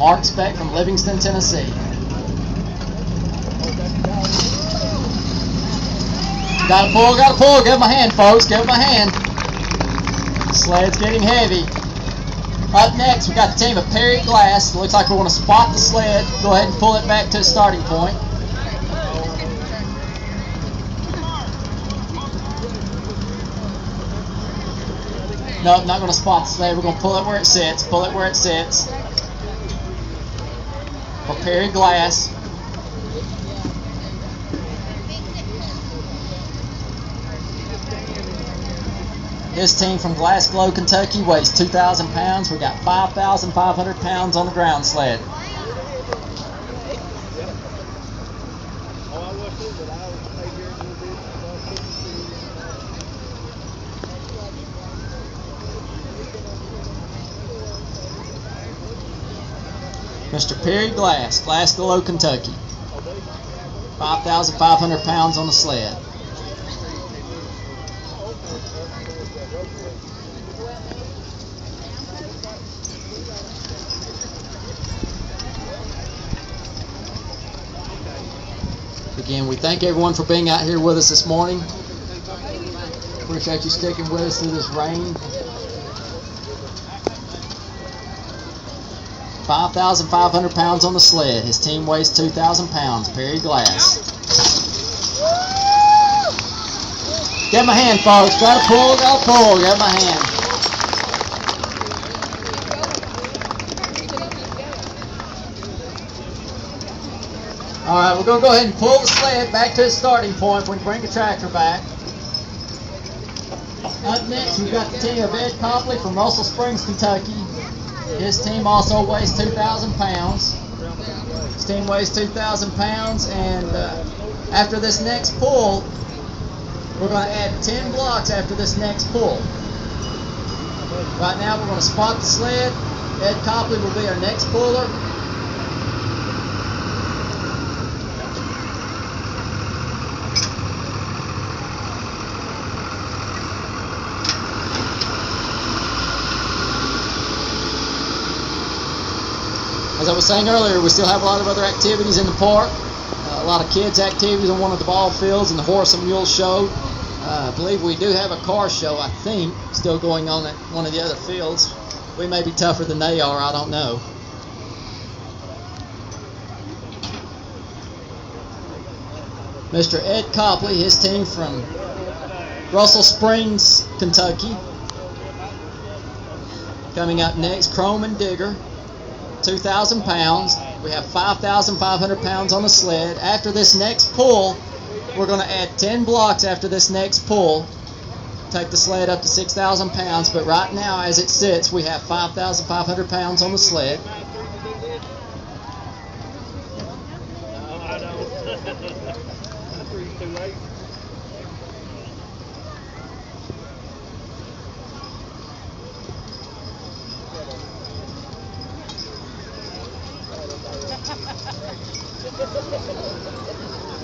Mark Speck from Livingston, Tennessee. Gotta pull. Give him a hand, folks. Give him a hand. Sled's getting heavy. Up next, we got the team of Perry Glass. It looks like we're going to spot the sled. Go ahead and pull it back to the starting point. No, not going to spot the sled. We're going to pull it where it sits. Pull it where it sits. For Perry Glass. This team from Glasgow, Kentucky weighs 2,000 pounds. We got 5,500 pounds on the ground sled. Mr. Perry Glass, Glasgow, Kentucky. 5,500 pounds on the sled. Again, we thank everyone for being out here with us this morning. Appreciate you sticking with us through this rain. 5,500 pounds on the sled. His team weighs 2,000 pounds. Perry Glass. Give him a hand, folks. Gotta pull. Give him a hand. All right, we're going to go ahead and pull the sled back to its starting point when we bring the tractor back. Up next, we've got the team of Ed Copley from Russell Springs, Kentucky. His team also weighs 2,000 pounds. His team weighs 2,000 pounds, and after this next pull, we're going to add 10 blocks after this next pull. Right now, we're going to spot the sled. Ed Copley will be our next puller. As I was saying earlier, we still have a lot of other activities in the park. A lot of kids' activities on one of the ball fields and the horse and mule show. I believe we do have a car show, I think, still going on at one of the other fields. We may be tougher than they are, I don't know. Mr. Ed Copley, his team from Russell Springs, Kentucky. Coming up next, Chrome and Digger. 2,000 pounds. We have 5,500 pounds on the sled. After this next pull, we're going to add 10 blocks after this next pull. Take the sled up to 6,000 pounds, but right now as it sits, we have 5,500 pounds on the sled.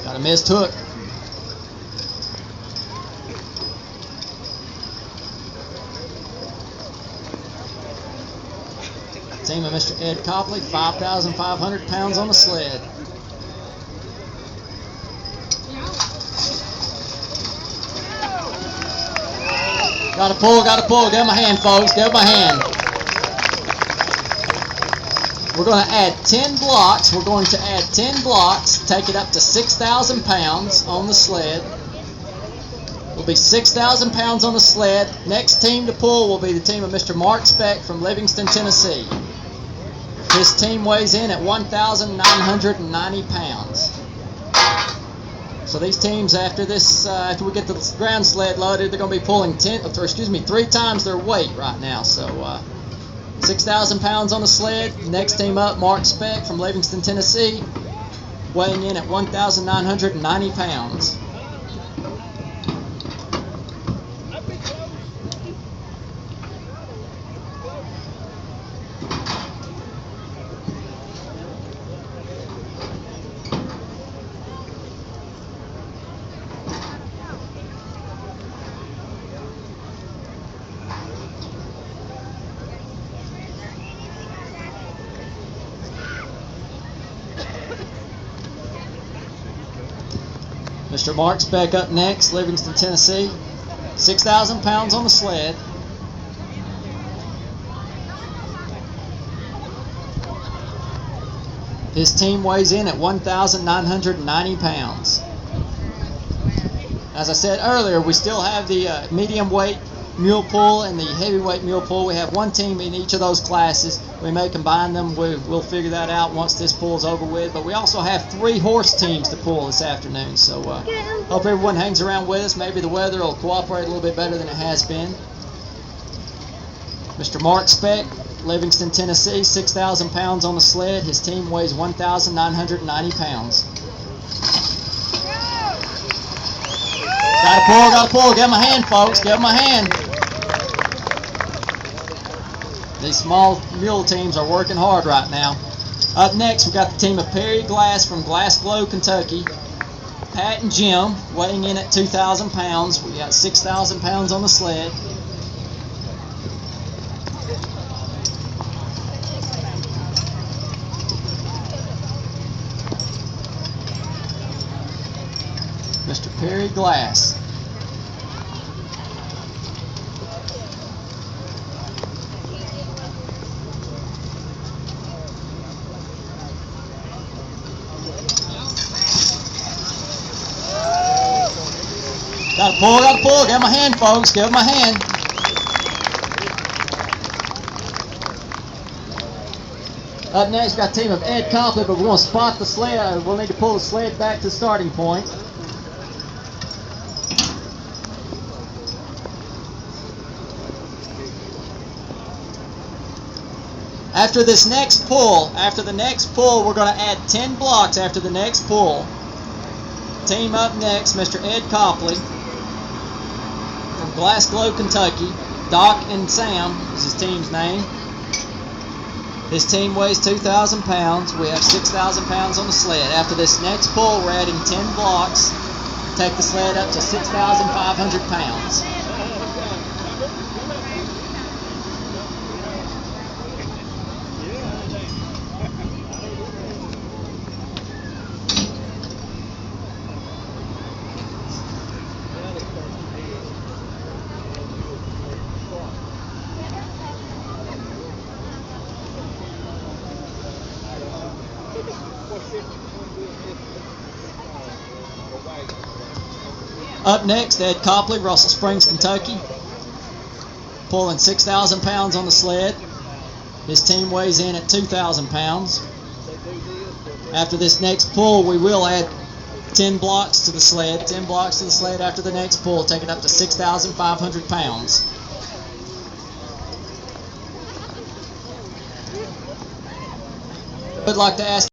Got a missed hook. Team of Mr. Ed Copley, 5,500 pounds on the sled. Gotta pull. Give him a hand, folks. Give him a hand. We're going to add 10 blocks. Take it up to 6,000 pounds on the sled. It'll be 6,000 pounds on the sled. Next team to pull will be the team of Mr. Mark Speck from Livingston, Tennessee. His team weighs in at 1,990 pounds. So these teams, after we get the ground sled loaded, they're going to be pulling 3 times their weight right now. So 6,000 pounds on the sled. Next team up, Mark Speck from Livingston, Tennessee, weighing in at 1,990 pounds. Mr. Mark Speck up next, Livingston, Tennessee. 6,000 pounds on the sled. His team weighs in at 1,990 pounds. As I said earlier, we still have the medium weight mule pull and the heavyweight mule pull. We have one team in each of those classes. We may combine them. We'll figure that out once this pull's over with. But we also have 3 horse teams to pull this afternoon. So hope everyone hangs around with us. Maybe the weather will cooperate a little bit better than it has been. Mr. Mark Speck, Livingston, Tennessee, 6,000 pounds on the sled. His team weighs 1,990 pounds. Gotta pull. Give him a hand, folks. Give him a hand. These small mule teams are working hard right now. Up next, we got the team of Perry Glass from Glassglow, Kentucky. Pat and Jim weighing in at 2,000 pounds. We got 6,000 pounds on the sled. Mr. Perry Glass. Gotta pull. Give him a hand, folks. Give him a hand. Up next, we got a team of Ed Copley, but we're going to spot the sled. We'll need to pull the sled back to the starting point. After this next pull, we're going to add 10 blocks after the next pull. Team up next, Mr. Ed Copley from Glassglow, Kentucky. Doc and Sam is his team's name. His team weighs 2,000 pounds. We have 6,000 pounds on the sled. After this next pull, we're adding 10 blocks. Take the sled up to 6,500 pounds. Up next, Ed Copley, Russell Springs, Kentucky, pulling 6,000 pounds on the sled. His team weighs in at 2,000 pounds. After this next pull, we will add 10 blocks to the sled. 10 blocks to the sled after the next pull, take it up to 6,500 pounds. I'd like to ask